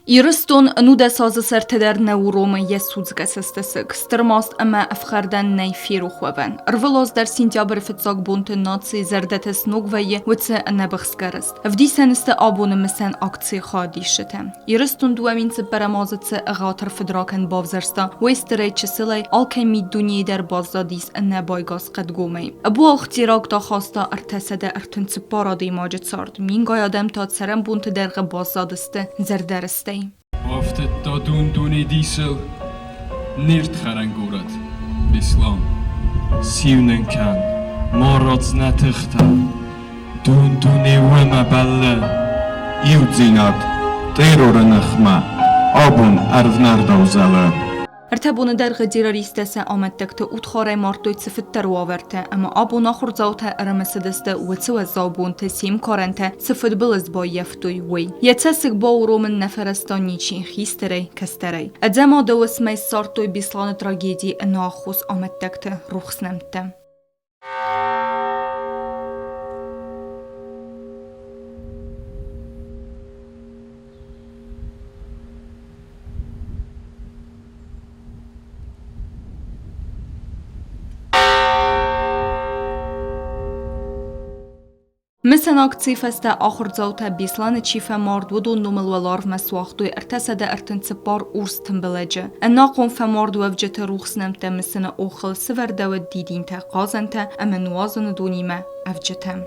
Ирыстон нуда сазы сертедер неурома jesúdsgesestesek, strmast ama afgarden nei firuchweven. Rvlos der sintjabr fitsag bunte nazi zerdetes nugveje witse nebachskerest. Vdiseniste abone misen aktie khadishete. Irыстон duamince peramazetse agater fidraken bavzersta, westere çesilay alkemi dunyi der bazdadis nebaygas qedgomey. Bu axtirag da khasta artesede artınsı paradi majet sard. Mingayadem ta serem bunte derge bazdadiste zerdereste. Aftet da duni diesel nirt kharangurad Islam Sivnen kan Morods netichta duni wema balle Iudzinat terrorenachma abun arvnardozale ارتبون در غدیر ریستسه آمد تکت اتخاره مارتوی صفتر واورته اما آبو نخور زاوته ارمسدسته و تسو زابون تسیم کارنته صفت بلز با یفتوی وی یتسک با رومن نفرستانی چی خیستره کستره ادما دو اسمی سارتوی بیسلان تراجیدی ناخوص آمد تکت روخس نمته مثل akcji feste achordzauta bislane chife mardwodu numelwalarv meswachtui ertesede ertensepar urstem belege. Enaqon femardw evjete ruxsnemte misene okhel severdewe didinte qazente amenuazan dunime evjetem.